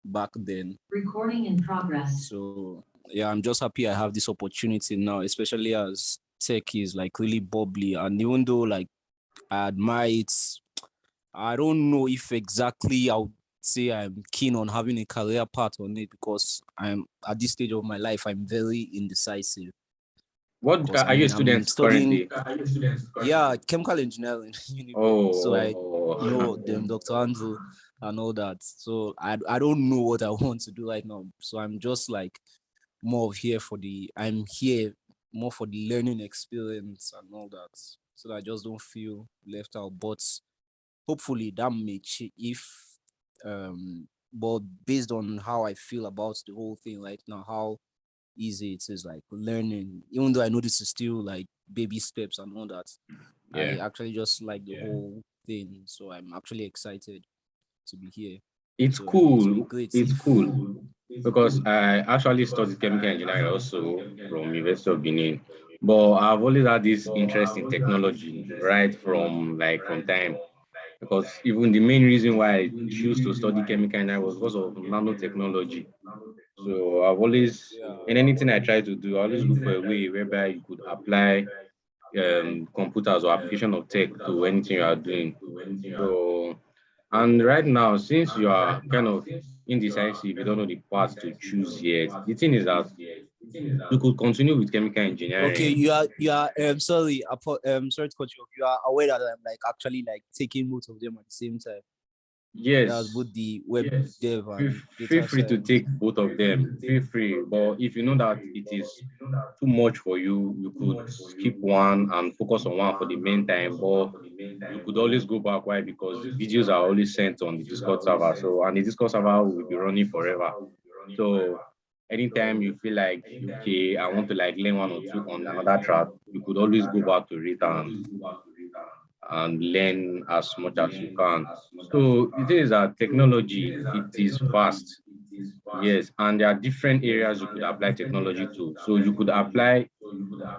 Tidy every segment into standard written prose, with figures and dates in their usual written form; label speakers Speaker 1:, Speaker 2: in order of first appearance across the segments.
Speaker 1: back then.
Speaker 2: Recording in progress.
Speaker 1: So yeah, I'm just happy I have this opportunity now, especially as tech is like really bubbly. And even though like I admire it, I don't know if exactly I would say I'm keen on having a career path on it because I'm at this stage of my life, I'm very indecisive.
Speaker 3: What
Speaker 1: Because I
Speaker 3: are you a
Speaker 1: mean, I'm
Speaker 3: student
Speaker 1: studying,
Speaker 3: currently?
Speaker 1: yeah, chemical engineering, Uniben. So I know
Speaker 3: Oh,
Speaker 1: them, Dr. Andrew, and all that. So I don't know what I want to do right now. So I'm just like more of here for the, I'm here more for the learning experience and all that. So that I just don't feel left out. But hopefully that may change if, but based on how I feel about the whole thing right now, how easy it is like learning, even though I know this is still like baby steps and all that. I
Speaker 3: yeah.
Speaker 1: actually just like the whole thing, so I'm actually excited to be here.
Speaker 3: It's
Speaker 1: So it will be
Speaker 3: cool.
Speaker 1: great
Speaker 3: It's
Speaker 1: if
Speaker 3: cool because I actually studied chemical engineering also from University of Benin. But I've always had this interest in technology right from from time. Because even the main reason why I choose to study chemical engineering was because of nanotechnology. So I've always,
Speaker 1: yeah.
Speaker 3: in anything I try to do, I always look for a way whereby you could apply computers or application of tech to anything you are doing. So, and right now, since you are kind of indecisive, you don't know the path to choose yet, the thing is that you could continue with chemical
Speaker 1: Okay,
Speaker 3: engineering.
Speaker 1: you are sorry, sorry to cut you off. You are aware that I'm like actually like taking both of them at the same time. That's
Speaker 3: Yes,
Speaker 1: both the web dev
Speaker 3: feel,
Speaker 1: and
Speaker 3: feel
Speaker 1: data
Speaker 3: free to
Speaker 1: science.
Speaker 3: take both of them. Feel free. But if you know that it is too much for you, you could skip one and focus on one for the meantime. But you could always go back. Why? Because videos are always sent on the Discord server. So, and the Discord server will be running forever. So anytime you feel like, okay, I want to like learn one or two on another track, you could always go back to it and learn as much as you can. So the thing is that technology, it is fast. Yes, and there are different areas you could apply technology to. So you could apply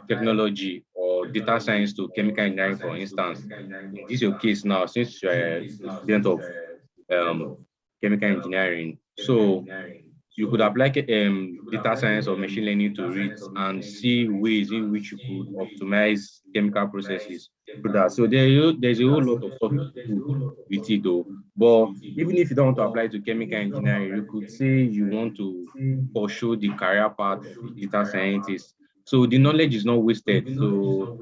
Speaker 3: technology or data science to chemical engineering, for instance. In this your case now, since you're a student of um, chemical engineering, so you could apply data science or machine learning to it and see ways in which you could optimize chemical processes through that. So there's a whole lot of stuff you could do with it though. But even if you don't want to apply to chemical engineering, you could say you want to pursue the career path of a data scientist. So the knowledge is not wasted. So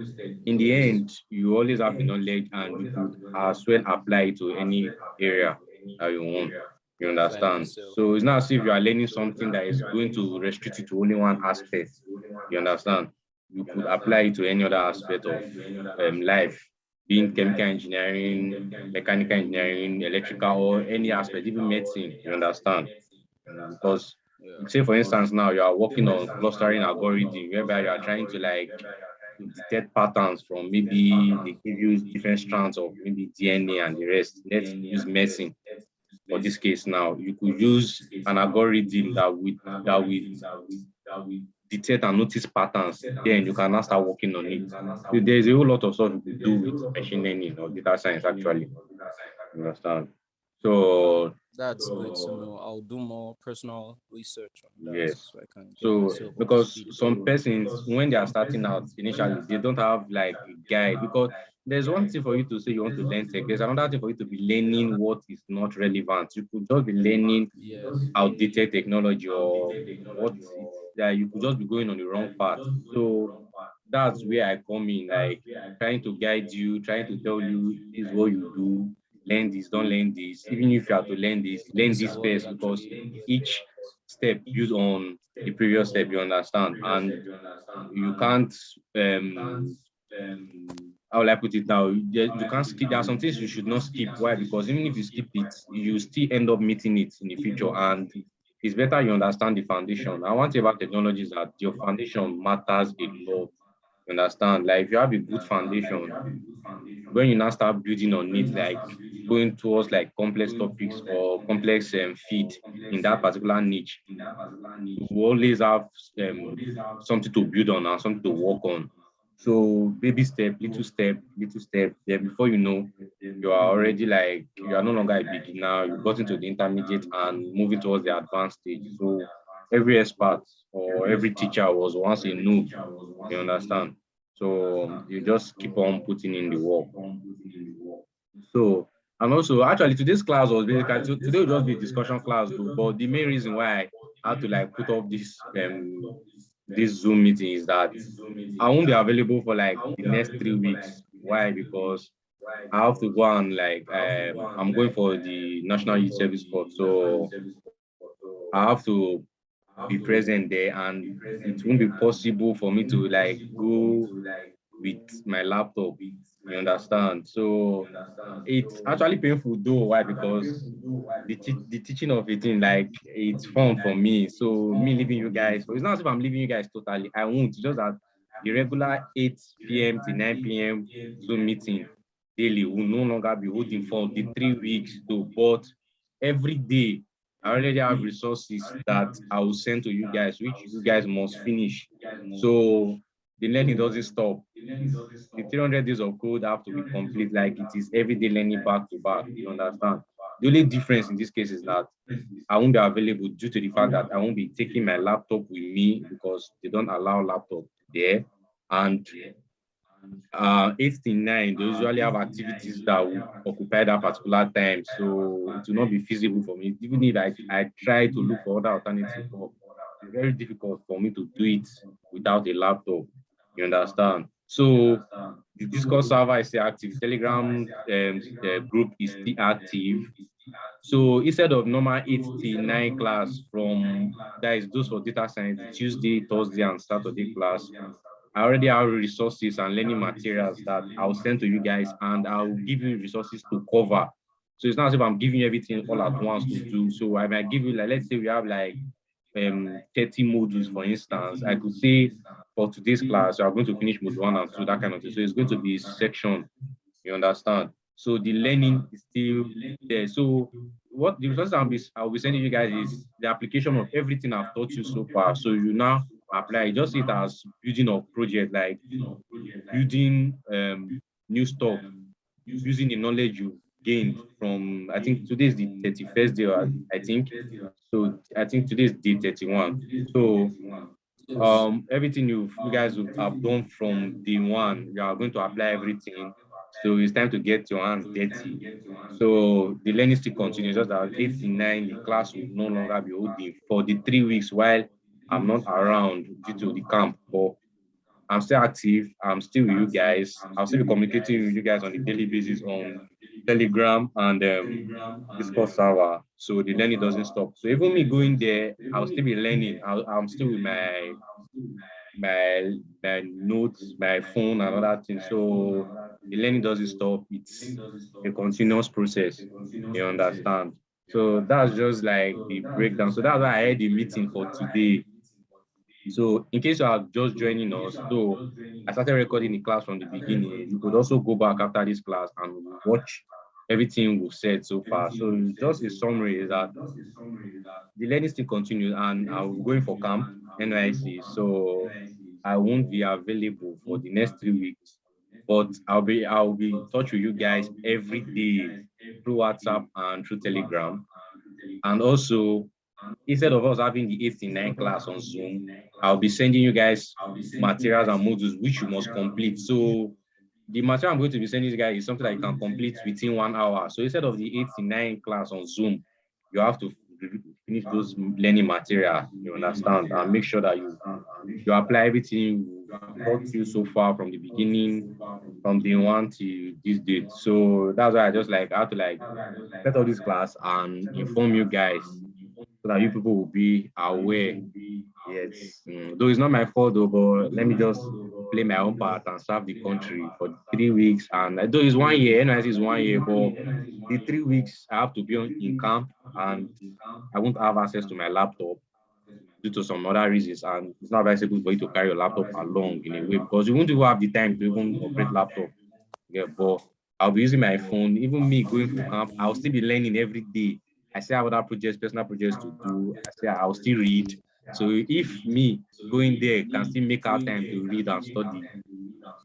Speaker 3: in the
Speaker 1: Yes.
Speaker 3: end, you always have the knowledge and you could as well apply it to any area that you want. You
Speaker 1: To apply
Speaker 3: understand?
Speaker 1: myself.
Speaker 3: So it's not as if you are learning something that is going to restrict you to only one aspect. You understand? You could apply it to any other aspect of life, being chemical engineering, mechanical engineering, electrical, or any aspect, even medicine. You understand? Because
Speaker 1: Yeah.
Speaker 3: say for instance now you are working on clustering algorithm whereby you are trying to like detect patterns from maybe they give you different strands of maybe DNA and the rest. Let's use medicine for this case now. You could use an algorithm that will detect and notice patterns. Then you can now start working on it. So there's a whole lot of stuff you could do with machine learning or data science actually. You understand? So
Speaker 1: That's good to know. I'll do more personal research on that
Speaker 3: yes.
Speaker 1: so I can get
Speaker 3: So
Speaker 1: myself up to
Speaker 3: because
Speaker 1: speed a bit
Speaker 3: some
Speaker 1: more.
Speaker 3: persons when they are starting out initially, they don't have like a guide because there's one thing for you to say you want to learn tech. There's another thing for you to be learning what is not relevant. You could just be learning
Speaker 1: Yes.
Speaker 3: outdated technology or what it's that you could just be going on the wrong path. So that's where I come in, like trying to guide you, trying to tell you this is what you do, learn this, don't learn this. Even if you have to learn
Speaker 1: This is
Speaker 3: this
Speaker 1: what
Speaker 3: first
Speaker 1: is
Speaker 3: because
Speaker 1: actually
Speaker 3: each step builds on the previous step, you understand? And you can't how will I put it now? You can't skip. There are some things you should not skip. Why? Because even if you skip it, you still end up meeting it in the future. And it's better you understand the foundation. And one thing about technology is that your foundation matters a lot. You understand? Like if you have a good foundation, when you now start building on it, like going towards like complex topics or complex feed in that particular niche, you will always have something to build on and something to work on. So baby step, little step, little step. Then before you know, you are already like you are no longer a beginner. You got into the intermediate and moving towards the advanced stage. So every expert or every teacher was once a noob. You understand? So you just keep on putting in the work. So and also actually today's class was basically today will just be a discussion class though, but the main reason why I had to like put up this Zoom meeting is that I won't be available for like the next 3 weeks. Why? Because I have to go and like I'm going for the National Youth Service Corps, so I have to be present there, and it won't be possible for me to like go with my laptop. You understand? So it's actually painful though. Why? Because the teaching of it in like it's fun for me. So me leaving you guys, so it's not as if I'm leaving you guys totally. I won't. It's just that the regular 8 p.m. to 9 p.m. Zoom meeting daily will no longer be holding for the 3 weeks though. But every day I already have resources that I will send to you guys, which you guys must finish. So the learning doesn't stop. The 300 days of code have to be complete, like it is everyday learning back to back. You understand? The only difference in this case is that I won't be available due to the fact that I won't be taking my laptop with me because they don't allow laptop there. And 8 to 9, they usually have activities that will occupy that particular time. So it will not be feasible for me. Even if I try to look for other alternatives, but it's very difficult for me to do it without a laptop. You understand? So the Discord server is still active. Telegram group is still active. So instead of normal 8 to 9 class from that is those for data science, Tuesday, Thursday, and Saturday class, I already have resources and learning materials that I'll send to you guys, and I'll give you resources to cover. So it's not as if I'm giving you everything all at once to do. So I might give you like, let's say we have like 30 modules, for instance. I could say for today's class, you are going to finish module 1 and 2, that kind of thing. So it's going to be section, you understand? So the learning is still there. So what the resources I'll be sending you guys is the application of everything I've taught you so far. So you now apply, just see it as building a project, like building new stuff, using the knowledge you gained from, I think today is the 31st day, I think. So I think today is day 31. So everything you guys have done from day one, you are going to apply everything. So it's time to get your hands dirty. So the learning still continues, just that 8 to 9, the class will no longer be holding for the 3 weeks while I'm not around due to the camp. But I'm still active. I'm still with you guys. I'll still be communicating with you guys on a daily basis on Telegram and Discord server. So the learning doesn't stop. So even me going there, I'll still be learning. I'm still with my notes, my phone, and other things. So the learning doesn't stop. It's a continuous process. You understand? So that's just like the breakdown. So that's why I had the meeting for today. So in case you are just joining us, so I started recording the class from the beginning. You could also go back after this class and watch everything we've said so far. So just a summary is that the learning still continues, and I'm going for camp NYC. So I won't be available for the next 3 weeks, but I'll be in touch with you guys every day through WhatsApp and through Telegram. And also, instead of us having the 8 to 9 class on Zoom, I'll be sending you guys materials and modules which you must complete. So the material I'm going to be sending you guys is something that you can complete within 1 hour. So instead of the 8 to 9 class on Zoom, you have to finish those learning material, you understand, and make sure that you apply everything we taught you so far from the beginning, from day one to this date. So that's why I have to like set up this class and inform you guys so that you people will be aware. Yes, though it's not my fault though, but let me just play my own part and serve the country for 3 weeks. And though it's 1 year, NYC is 1 year, but the 3 weeks I have to be in camp and I won't have access to my laptop due to some other reasons. And it's not advisable for you to carry your laptop along in a way because you won't even have the time to even operate laptop. Yeah, but I'll be using my phone. Even me going for camp, I'll still be learning every day. I still have other projects, personal projects to do. I'll still read. So if me going there can still make out time to read and study,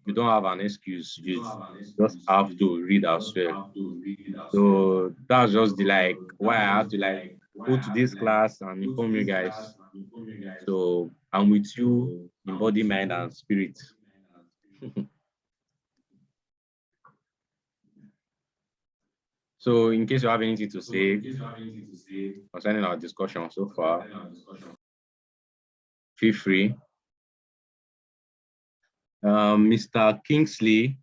Speaker 3: you don't have an excuse. You just have to read as well. So that's just the like why I have to like go to this class and inform you guys. So I'm with you in body, mind, and spirit. So in case you have anything to say concerning our discussion so far, feel free. Mr. Kingsley,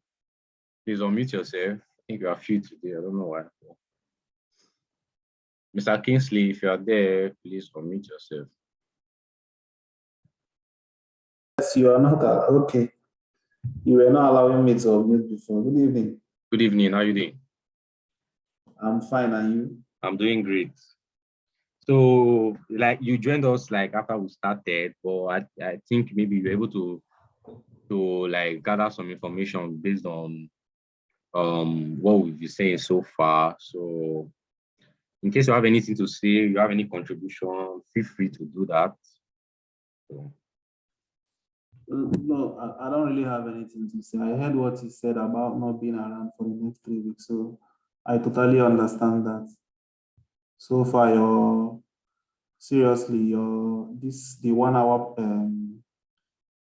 Speaker 3: please unmute yourself. I think you are few today. I don't know why. Mr. Kingsley, if you are there, please unmute yourself.
Speaker 4: Yes, you are not okay. You were not allowing me to unmute before. Good evening.
Speaker 3: Good evening. How are you doing?
Speaker 4: I'm fine, and you?
Speaker 3: I'm doing great. So, like, you joined us like after we started, but I think maybe you're able to like gather some information based on what we've been saying so far. So, in case you have anything to say, you have any contribution, feel free to do that. So.
Speaker 4: No, I don't really have anything to say. I heard what you said about not being around for the next 3 weeks, so I totally understand that. So far, the 1 hour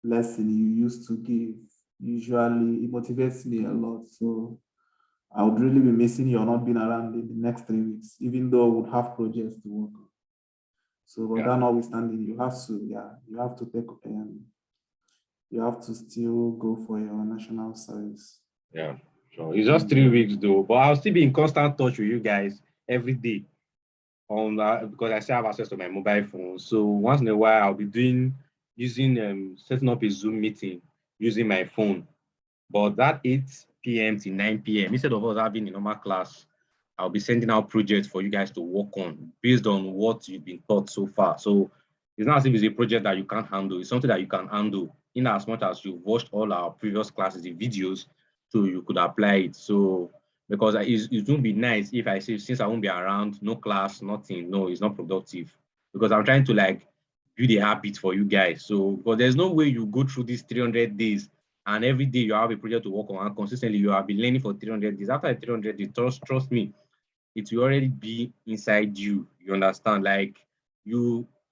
Speaker 4: lesson you used to give, usually it motivates me a lot. So I would really be missing you not being around in the next 3 weeks, even though I would have projects to work on. So, but that notwithstanding, you have to take you have to still go for your national service.
Speaker 3: Yeah, sure. It's just 3 weeks though, but I'll still be in constant touch with you guys every day on because I still have access to my mobile phone. So once in a while, I'll be setting up a Zoom meeting using my phone. But that 8 p.m. to 9 p.m., instead of us having a normal class, I'll be sending out projects for you guys to work on based on what you've been taught so far. So it's not as if it's a project that you can't handle. It's something that you can handle in as much as you've watched all our previous classes, the videos, so you could apply it. So because it won't be nice if I say, since I won't be around, no class, nothing, no, it's not productive. Because I'm trying to like build a habit for you guys. So, but there's no way you go through these 300 days and every day you have a project to work on and consistently you have been learning for 300 days. After 300 days, trust me, it will already be inside you. You understand? Like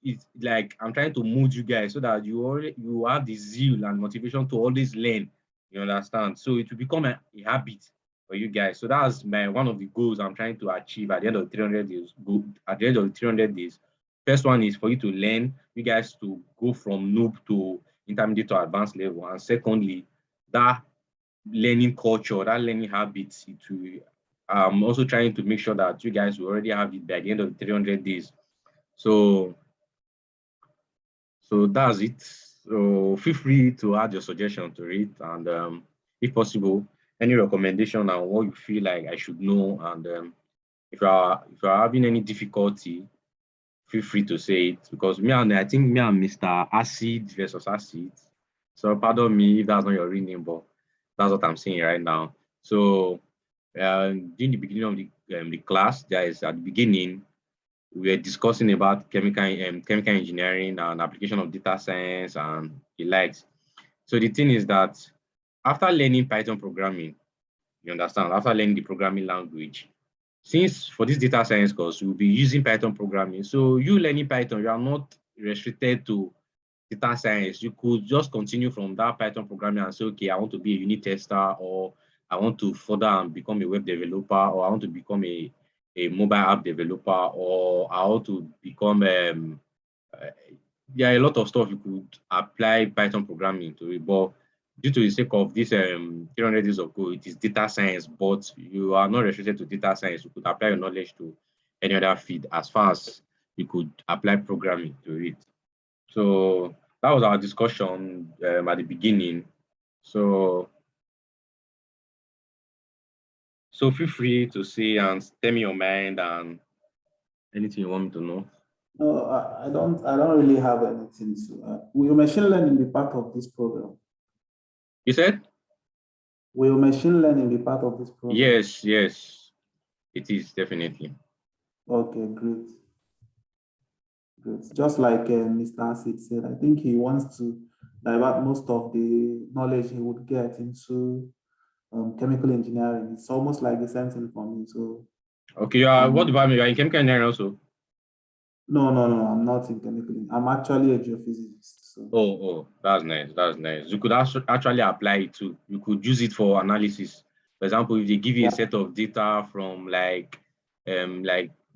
Speaker 3: it's like I'm trying to mold you guys so that you have the zeal and motivation to always learn. You understand? So it will become a habit for you guys. So that's one of the goals I'm trying to achieve at the end of 300 days. At the end of the 300 days, first one is for you to learn, you guys to go from noob to intermediate to advanced level, and secondly, that learning culture, that learning habits, I'm also trying to make sure that you guys will already have it by the end of the 300 days. So that's it. So feel free to add your suggestion to it, and if possible, any recommendation on what you feel like I should know. And if you are having any difficulty, feel free to say it, because I think me and Mr. Acid versus Acid. So pardon me if that's not your real name, but that's what I'm saying right now. So during the beginning of the class, there is at the beginning, we were discussing about chemical engineering and application of data science and the likes. So the thing is that after learning Python programming, you understand, after learning the programming language, since for this data science course, we'll be using Python programming. So you learning Python, you are not restricted to data science. You could just continue from that Python programming and say, okay, I want to be a unit tester, or I want to further and become a web developer, or I want to become a mobile app developer, or I want to become a lot of stuff you could apply Python programming to it. But due to the sake of this 300 days of code, it is data science, but you are not restricted to data science. You could apply your knowledge to any other field as far as you could apply programming to it. So that was our discussion at the beginning. So feel free to say and tell me your mind and anything you want me to know.
Speaker 4: No, I don't really have anything to. Will machine learning be part of this program?
Speaker 3: You said?
Speaker 4: Will machine learning be part of this program?
Speaker 3: Yes, it is definitely.
Speaker 4: Okay, great. Great. Just like Mr. Acid said, I think he wants to divert most of the knowledge he would get into chemical engineering. It's almost like the same thing for me. So,
Speaker 3: Okay, what about me? You are in chemical engineering also?
Speaker 4: no, I'm not in chemical. I'm actually a geophysicist. So,
Speaker 3: Oh, that's nice. That's nice. You could actually apply it too. You could use it for analysis. For example, if they give you a
Speaker 4: yeah,
Speaker 3: set of data from like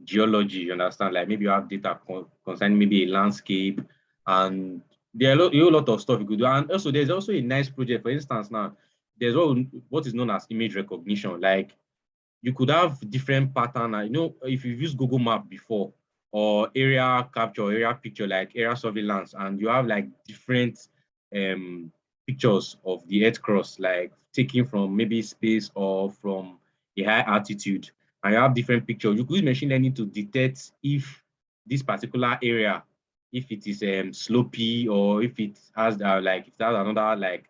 Speaker 3: geology, you understand? Like maybe you have data concerning maybe a landscape, and there are a whole lot of stuff you could do. And also, there's also a nice project. For instance, now there's what is known as image recognition. Like you could have different pattern. You know, if you've used Google Map before or area capture, area picture, like area surveillance, and you have like different um, pictures of the Earth cross, like taken from maybe space or from a high altitude, and you have different pictures. You could use machine learning to detect if this particular area, if it is slopey or if it has like if it has another like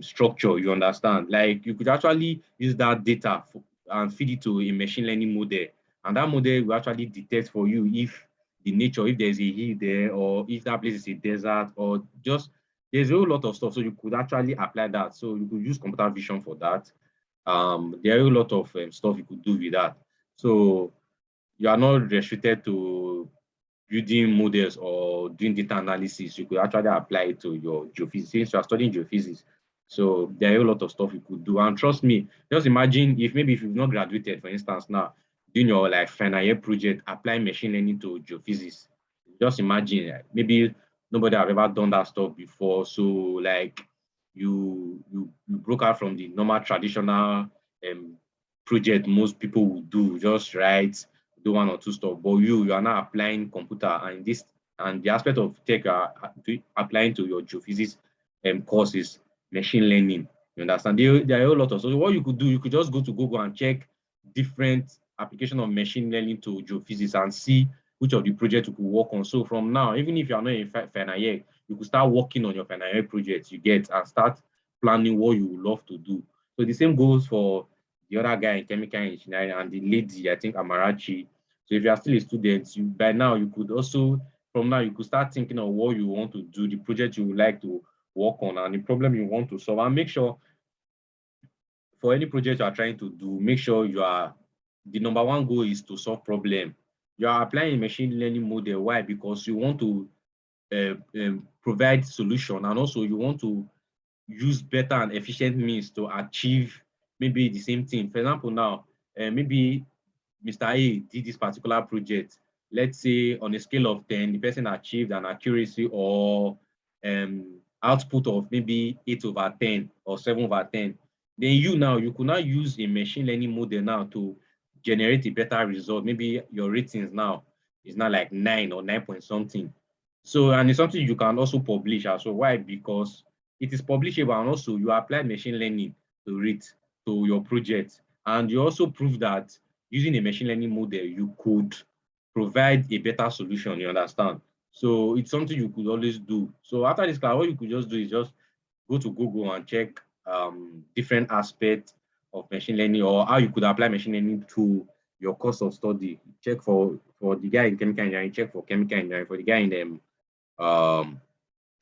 Speaker 3: structure. You understand? Like you could actually use that data and feed it to a machine learning model. And that model will actually detect for you if the nature, if there's a hill there, or if that place is a desert, or just there's a whole lot of stuff. So you could actually apply that. So you could use computer vision for that. There are a lot of stuff you could do with that. So you are not restricted to building models or doing data analysis. You could actually apply it to your geophysics since you are studying geophysics. So there are a lot of stuff you could do. And trust me, just imagine if maybe if you've not graduated, for instance, now doing your like final year project, applying machine learning to geophysics. Just imagine maybe nobody have ever done that stuff before. So like you broke out from the normal traditional project most people would do, just write, do one or two stuff. But you are now applying computer and this and the aspect of tech are applying to your geophysics courses, machine learning. You understand? There are a lot of so what you could do, you could just go to Google and check different application of machine learning to geophysics and see which of the projects you could work on. So from now, even if you are not in final year, you could start working on your final year projects you get and start planning what you would love to do. So the same goes for the other guy in chemical engineering and the lady, I think Amarachi. So if you are still a student, you by now you could also from now you could start thinking of what you want to do, the project you would like to work on, and the problem you want to solve. And make sure for any project you are trying to do, make sure you are the number one goal is to solve problem. You are applying a machine learning model. Why? Because you want to provide solution, and also you want to use better and efficient means to achieve maybe the same thing. For example, now maybe Mr. A did this particular project. Let's say on a scale of 10, the person achieved an accuracy or output of maybe 8 over 10 or 7 over 10. Then you could now use a machine learning model now to generate a better result. Maybe your ratings now is now like 9 or 9 point something. So, and it's something you can also publish as well. Why? Because it is publishable and also you apply machine learning to it to your project. And you also prove that using a machine learning model, you could provide a better solution, you understand? So it's something you could always do. So after this class, what you could just do is just go to Google and check different aspects of machine learning or how you could apply machine learning to your course of study. Check for the guy in chemical engineering, check for chemical engineering. For the guy in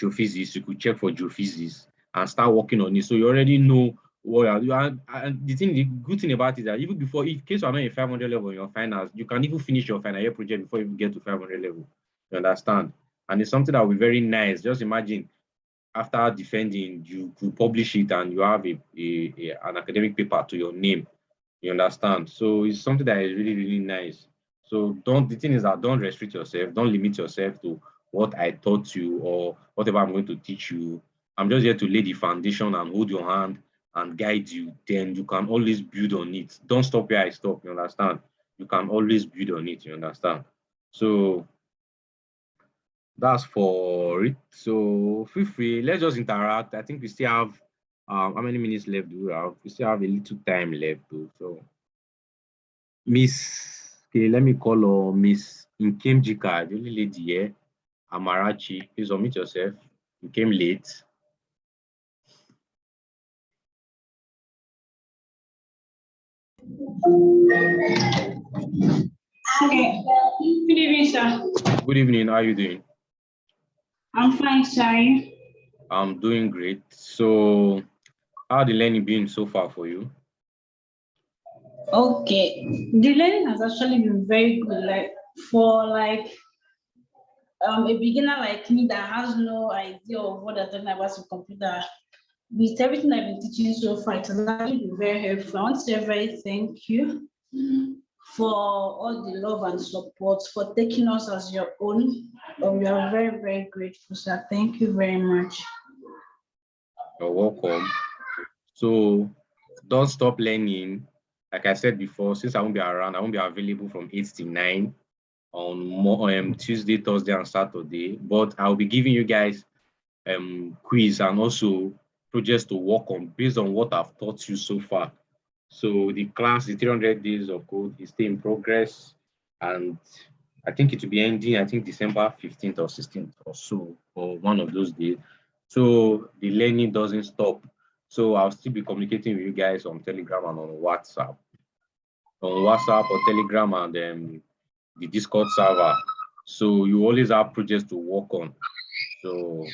Speaker 3: geophysics, you could check for geophysics and start working on it. So you already know what you are. And the good thing about it is that even before, in case you are not in 500 level in your finals, you can even finish your final year project before you get to 500 level. You understand? And it's something that will be very nice. Just imagine after defending, you could publish it and you have an academic paper to your name. You understand? So it's something that is really, really nice. So the thing is that don't restrict yourself, don't limit yourself to what I taught you or whatever I'm going to teach you. I'm just here to lay the foundation and hold your hand and guide you. Then you can always build on it. Don't stop where I stop, you understand? You can always build on it, you understand? So that's for it. So feel free. Let's just interact. I think we still have how many minutes left do we have? We still have a little time left though. So Miss, okay, let me call her Miss Nkemjika, the only lady here. Amarachi, please unmute yourself. You came late.
Speaker 5: Okay. Good evening, sir.
Speaker 3: Good evening. How are you doing?
Speaker 5: I'm fine, sir.
Speaker 3: I'm doing great. So, how the learning been so far for you?
Speaker 5: Okay. The learning has actually been very good. Like for a beginner like me that has no idea of what they're talking about with computer, with everything I've been teaching so far, it has actually been very helpful. I want to say very thank you for all the love and support, for taking us as your own. We are very, very grateful, sir. Thank you very much.
Speaker 3: You're welcome. So, don't stop learning. Like I said before, since I won't be around, I won't be available from 8 to 9 on Tuesday, Thursday, and Saturday. But I'll be giving you guys quiz and also projects to work on based on what I've taught you so far. So the class, the 300 days of code is still in progress, and I think it will be ending, I think December 15th or 16th or so, or one of those days. So the learning doesn't stop. So I'll still be communicating with you guys on Telegram and on WhatsApp. On WhatsApp or Telegram and the Discord server. So you always have projects to work on. So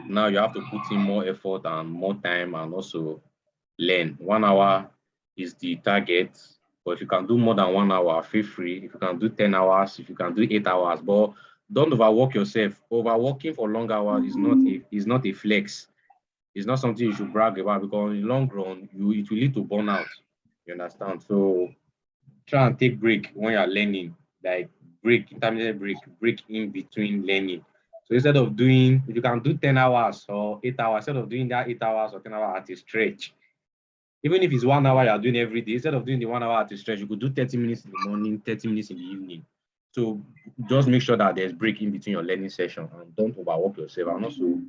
Speaker 3: now you have to put in more effort and more time and also learn. 1 hour is the target, but if you can do more than 1 hour, feel free. If you can do 10 hours, if you can do 8 hours, but don't overwork yourself. Overworking for long hours is not a flex. It's not something you should brag about because in the long run, it will lead to burnout. You understand? So try and take break when you're learning, like intermittent break in between learning. So instead of doing, if you can do 10 hours or 8 hours, instead of doing that 8 hours or 10 hours at a stretch, even if it's 1 hour you're doing every day, instead of doing the 1 hour at a stretch, you could do 30 minutes in the morning, 30 minutes in the evening. So just make sure that there's break in between your learning session and don't overwork yourself. And also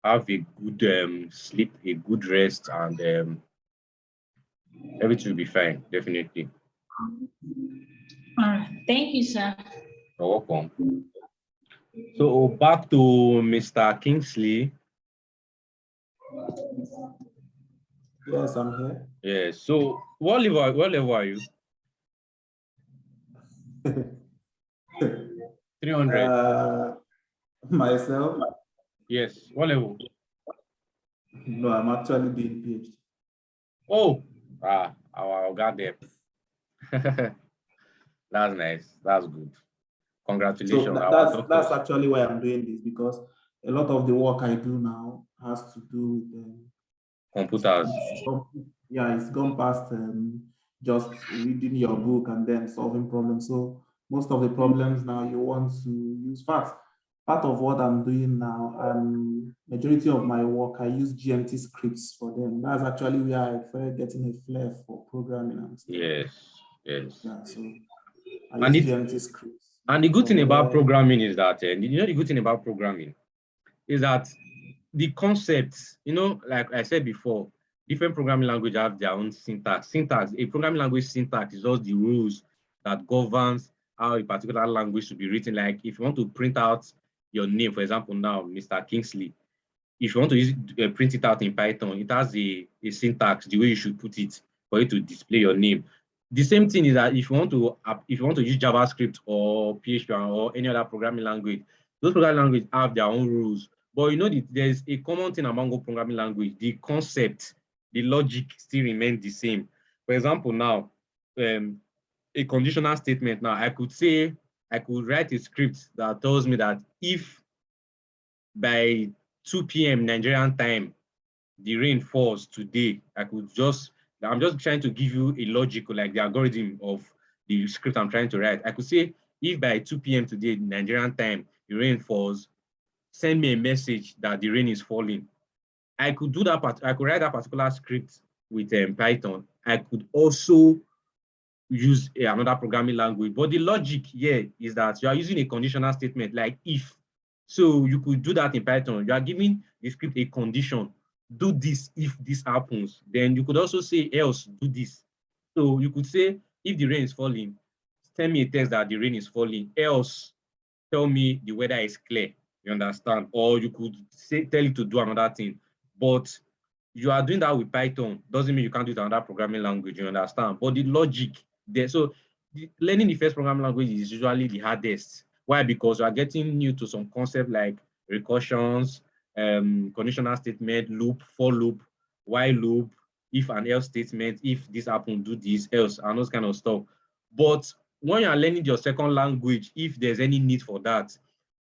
Speaker 3: have a good sleep, a good rest, and everything will be fine, definitely.
Speaker 5: All right. Thank you, sir.
Speaker 3: You're welcome. So back to Mr. Kingsley.
Speaker 4: Yes, I'm here.
Speaker 3: Yeah. So what level are you? 300.
Speaker 4: Myself?
Speaker 3: Yes. What level?
Speaker 4: No, I'm actually doing PhD.
Speaker 3: Oh, our God there. That's nice. That's good. Congratulations.
Speaker 4: So that's actually why I'm doing this, because a lot of the work I do now has to do with
Speaker 3: computers.
Speaker 4: It's gone past just reading your book and then solving problems. So most of the problems now you want to use facts. Part of what I'm doing now, and majority of my work, I use GMT scripts for them. That's actually where I started getting a flair for programming and stuff.
Speaker 3: Yes.
Speaker 4: Yeah, so I use GMT scripts.
Speaker 3: And the good thing about programming is that, the good thing about programming is that the concepts, like I said before, different programming languages have their own syntax. A programming language syntax is just the rules that governs how a particular language should be written. Like if you want to print out your name, for example, now, Mr. Kingsley, if you want to print it out in Python, it has a syntax, the way you should put it for it to display your name. The same thing is that if you want to use JavaScript or PHP or any other programming language, those programming languages have their own rules. But there's a common thing among all programming language. The concept, the logic still remains the same. For example, now, a conditional statement. Now, I could write a script that tells me that if by 2 p.m. Nigerian time, the rain falls today, I'm just trying to give you a logic, like the algorithm of the script I'm trying to write. I could say, if by 2 p.m. today, Nigerian time, the rain falls, send me a message that the rain is falling. I could do that, I could write that particular script with Python. I could also use another programming language. But the logic here is that you are using a conditional statement like if. So you could do that in Python. You are giving the script a condition. Do this if this happens. Then you could also say else, do this. So you could say, if the rain is falling, send me a text that the rain is falling. Else, tell me the weather is clear. You understand? Or you could tell it to do another thing. But you are doing that with Python. Doesn't mean you can't do it in another programming language. You understand? But the logic there. So learning the first programming language is usually the hardest. Why? Because you are getting new to some concept like recursions, conditional statement, loop, for loop, while loop, if and else statement, if this happen, do this, else, and those kind of stuff. But when you are learning your second language, if there's any need for that,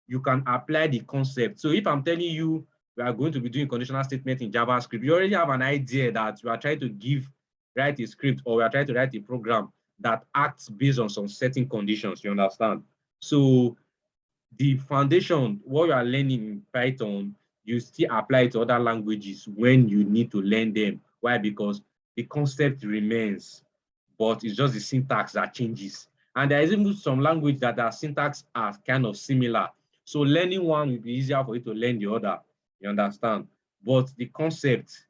Speaker 3: you can apply the concept. So if I'm telling you we are going to be doing conditional statement in JavaScript, you already have an idea that we are trying to write a script, or we are trying to write a program that acts based on some certain conditions, you understand? So the foundation, what you are learning in Python, you still apply it to other languages when you need to learn them. Why? Because the concept remains, but it's just the syntax that changes. And there is even some language that their syntax are kind of similar. So learning one will be easier for you to learn the other, you understand? But the concept,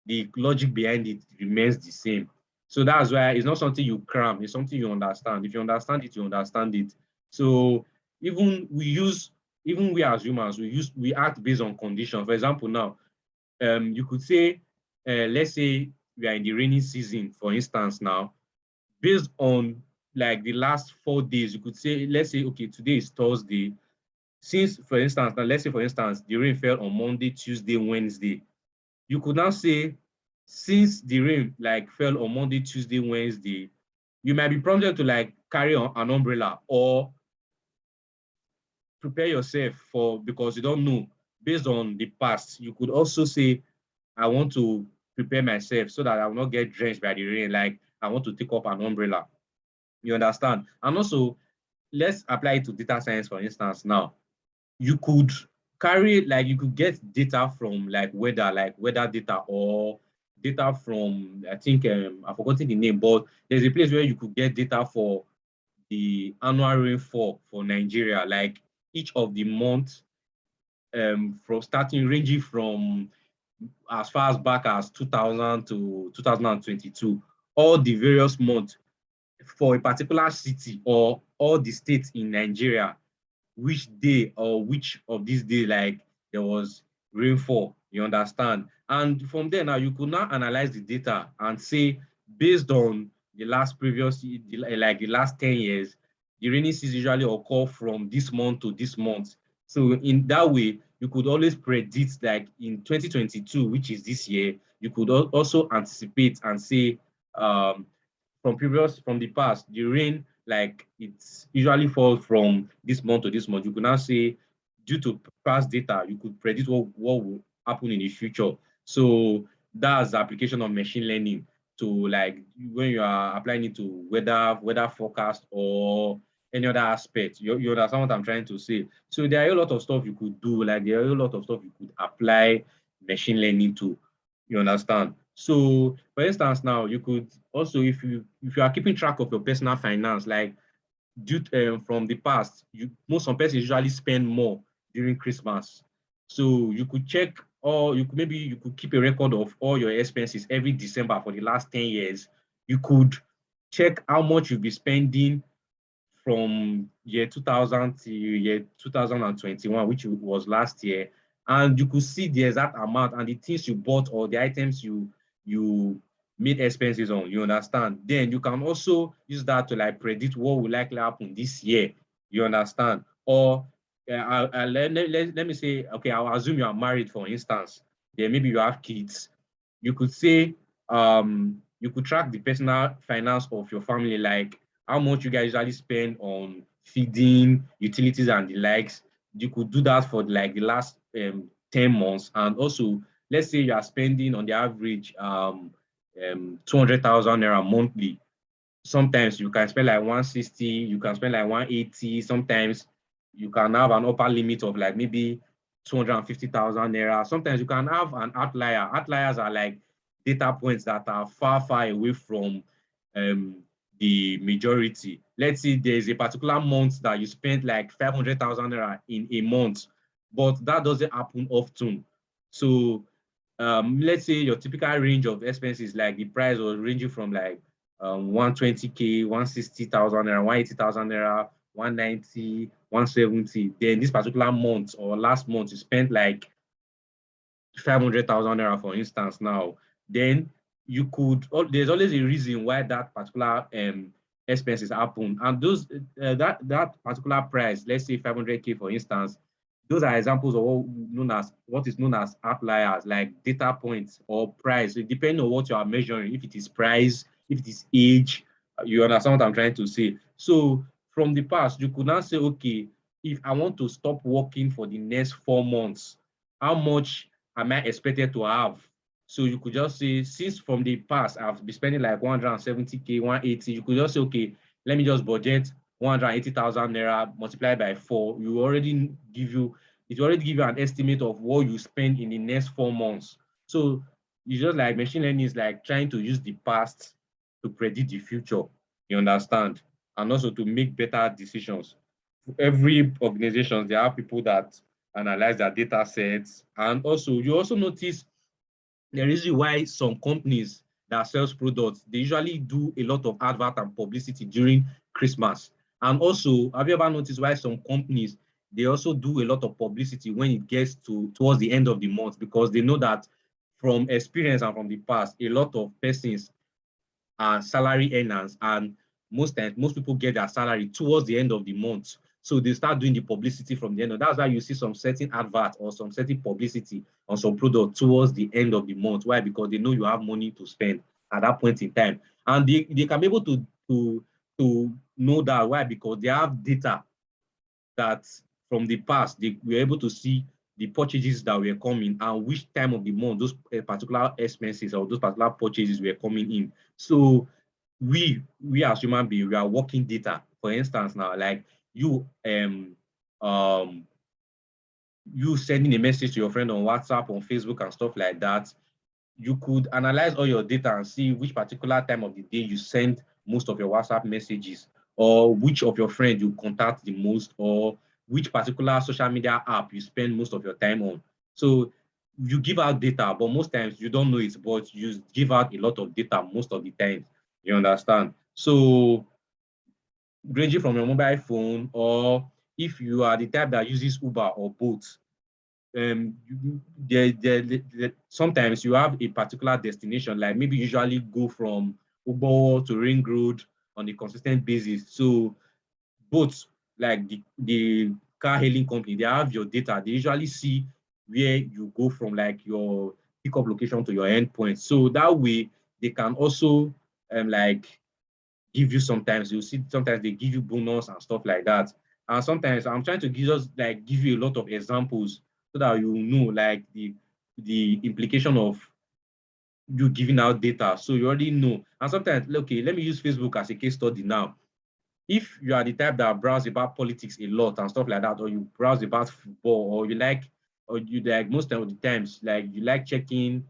Speaker 3: the logic behind it remains the same. So that's why it's not something you cram, it's something you understand. If you understand it, you understand it. So even we as humans, we act based on conditions. For example, now, you could say, let's say we are in the rainy season, for instance, now, based on like the last 4 days, you could say, let's say, okay, today is Thursday. Since, for instance, now let's say, for instance, the rain fell on Monday, Tuesday, Wednesday. You could now say, since the rain like fell on Monday, Tuesday, Wednesday, you might be prompted to like carry on an umbrella or prepare yourself for, because you don't know, based on the past. You could also say, I want to prepare myself so that I will not get drenched by the rain. Like, I want to take up an umbrella. You understand? And also, let's apply it to data science, for instance. Now, you could you could get data from like weather data, or data from, I think, I've forgotten the name, but there's a place where you could get data for the annual rainfall for Nigeria, like each of the months, from starting ranging from as far as back as 2000 to 2022, all the various months for a particular city or all the states in Nigeria, which day or which of these days like there was rainfall, you understand? And from there now you could now analyze the data and say, based on the last like the last 10 years, the rainy season usually occur from this month to this month. So in that way, you could always predict, like in 2022, which is this year, you could also anticipate and say, from the past, the rain, like it's usually falls from this month to this month. You could now say, due to past data, you could predict what will happen in the future. So that's the application of machine learning to, like, when you are applying it to weather forecast or any other aspect. You understand what I'm trying to say? So there are a lot of stuff you could do, like there are a lot of stuff you could apply machine learning to. You understand? So for instance, now you could also, if you are keeping track of your personal finance, like from the past, some persons usually spend more during Christmas. So you could check, or you could keep a record of all your expenses every December for the last 10 years. You could check how much you'll be spending from year 2000 to year 2021, which was last year, and you could see the exact amount and the things you bought or the items you made expenses on, you understand? Then you can also use that to like predict what will likely happen this year, you understand? Or let me say, okay, I'll assume you are married, for instance, then maybe you have kids. You could say, you could track the personal finance of your family, like how much you guys usually spend on feeding, utilities, and the likes. You could do that for like the last 10 months. And also, let's say you are spending on the average 200,000 naira monthly. Sometimes you can spend like 160, you can spend like 180. Sometimes you can have an upper limit of like maybe 250,000 naira. Sometimes you can have an outlier. Outliers are like data points that are far, far away from the majority. Let's say there's a particular month that you spent like 500,000 naira in a month, but that doesn't happen often. So let's say your typical range of expenses, like the price was ranging from like 120K, 160,000 naira, 180,000 naira, 190, 170. Then this particular month or last month, you spent like 500,000 naira, for instance. Now, then you could, there's always a reason why that particular expenses happen. And those that particular price, let's say 500K for instance, those are examples of what is known as outliers, like data points or price. So depending on what you are measuring, if it is price, if it is age, you understand what I'm trying to say. So from the past, you could now say, okay, if I want to stop working for the next 4 months, how much am I expected to have? So you could just say, since from the past, I've been spending like 170K, 180, you could just say, okay, let me just budget 180,000 naira multiplied by 4. It will already give you an estimate of what you spend in the next 4 months. So it's just like machine learning is like trying to use the past to predict the future, you understand? And also to make better decisions. Every organization, there are people that analyze their data sets. And also, you also notice the reason why some companies that sells products, they usually do a lot of advert and publicity during Christmas. And also, have you ever noticed why some companies, they also do a lot of publicity when it gets towards the end of the month, because they know that from experience and from the past, a lot of persons are salary earners, and most times, most people get their salary towards the end of the month. So they start doing the publicity from the end of. That's why you see some certain advert or some certain publicity on some product towards the end of the month. Why? Because they know you have money to spend at that point in time. And they can be able to know that. Why? Because they have data that from the past, they were able to see the purchases that were coming and which time of the month those particular expenses or those particular purchases were coming in. So we as human beings, we are working data. For instance, now, like you you sending a message to your friend on WhatsApp, on Facebook and stuff like that, you could analyze all your data and see which particular time of the day you send most of your WhatsApp messages, or which of your friends you contact the most, or which particular social media app you spend most of your time on. So you give out data, but most times you don't know it, but you give out a lot of data most of the time. You understand? So ranging from your mobile phone, or if you are the type that uses Uber or Bolt, sometimes you have a particular destination, like maybe usually go from Uber to Ring Road on a consistent basis. So both, like the car hailing company, they have your data. They usually see where you go from, like your pickup location to your endpoint. So that way they can also like give you, sometimes you see, sometimes they give you bonus and stuff like that. And sometimes I'm trying to give you a lot of examples so that you know like the implication of you giving out data. So you already know. And sometimes, okay, let me use Facebook as a case study now. If you are the type that browse about politics a lot and stuff like that, or you browse about football, or you like most of the times, like you like checking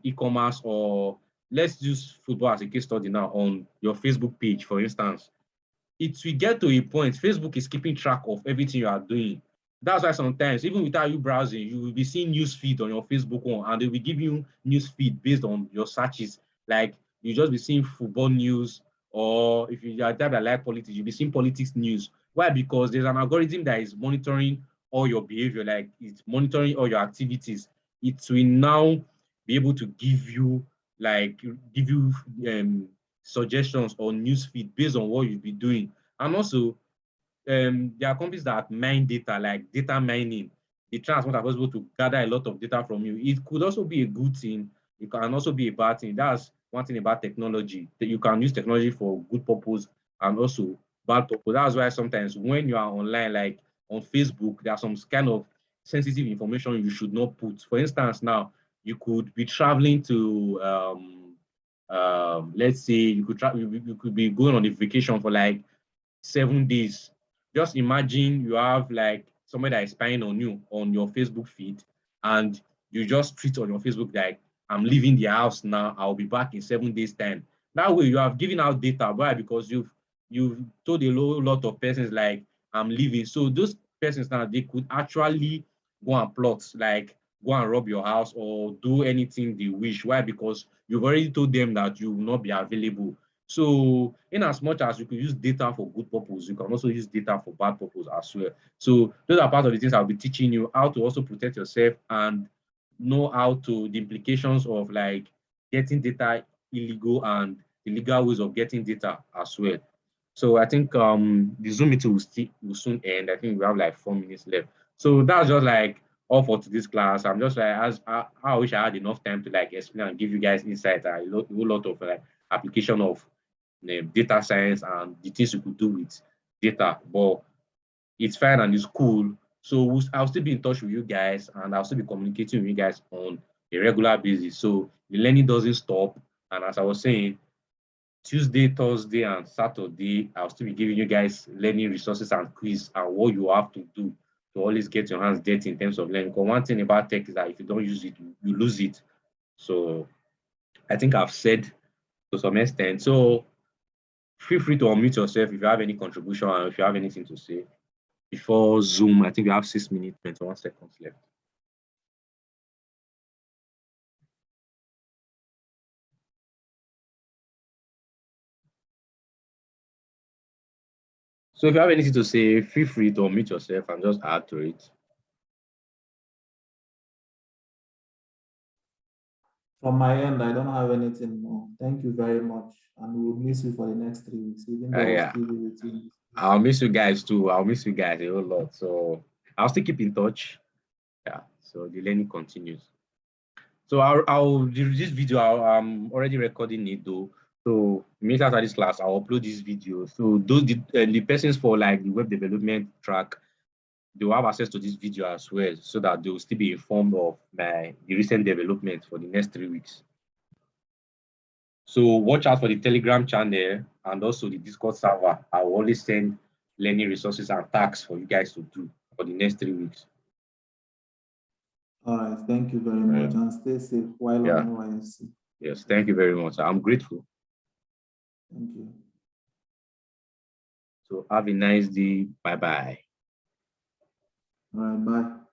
Speaker 3: e-commerce, or let's use football as a case study now on your Facebook page, for instance, it will get to a point, Facebook is keeping track of everything you are doing. That's why sometimes, even without you browsing, you will be seeing news feed on your Facebook one, and they will give you news feed based on your searches. Like you just be seeing football news, or if you are the type that like politics, you'll be seeing politics news. Why? Because there's an algorithm that is monitoring all your behavior, like it's monitoring all your activities. It will now be able to give you suggestions or news feed based on what you'll be doing. And also, there are companies that mine data, like data mining. They try as much as possible to gather a lot of data from you. It could also be a good thing. It can also be a bad thing. That's one thing about technology, that you can use technology for good purpose and also bad purpose. That's why sometimes when you are online, like on Facebook, there are some kind of sensitive information you should not put. For instance, now you could be traveling to let's say you could be going on a vacation for like 7 days. Just imagine you have like somebody that is spying on you on your Facebook feed, and you just tweet on your Facebook like, I'm leaving the house now, I'll be back in 7 days time. That way you have given out data. Why? Because you've told a lot of persons like, I'm leaving. So those persons now, they could actually go and plot, like go and rob your house or do anything they wish. Why? Because you've already told them that you will not be available. So in as much as you could use data for good purpose, you can also use data for bad purpose as well. So those are part of the things I'll be teaching you, how to also protect yourself and know how to the implications of like getting data illegal and the legal ways of getting data as well. So I think the Zoom meeting will soon end. I think we have like 4 minutes left. So that's just like all for today's class. I'm just like, I wish I had enough time to like explain and give you guys insight, a whole lot of like application of data science and the things you could do with data. But it's fine and it's cool. So I'll still be in touch with you guys, and I'll still be communicating with you guys on a regular basis. So the learning doesn't stop. And as I was saying, Tuesday, Thursday, and Saturday, I'll still be giving you guys learning resources and quiz and what you have to do to always get your hands dirty in terms of learning. Because one thing about tech is that if you don't use it, you lose it. So I think I've said to some extent. So feel free to unmute yourself if you have any contribution and if you have anything to say. Before Zoom, I think we have 6 minutes, 21 seconds left. So if you have anything to say, feel free to unmute yourself and just add to it.
Speaker 4: From my end, I don't have anything more. Thank you very much. And we'll miss you for the next 3 weeks, even though
Speaker 3: Yeah.
Speaker 4: we'll still be with you.
Speaker 3: I'll miss you guys too. I'll miss you guys a whole lot. So I'll still keep in touch. Yeah. So the learning continues. So I'll this video. I'm already recording it though. So immediately after this class, I'll upload this video. So those the persons for like the web development track, they will have access to this video as well, so that they will still be informed of the recent development for the next 3 weeks. So watch out for the Telegram channel and also the Discord server. I will always send learning resources and tasks for you guys to do for the next 3 weeks.
Speaker 4: All right. Thank you very much. And stay safe while on NYSC.
Speaker 3: Yes, thank you very much. I'm grateful.
Speaker 4: Thank you.
Speaker 3: So have a nice day. Bye-bye.
Speaker 4: All right. Bye.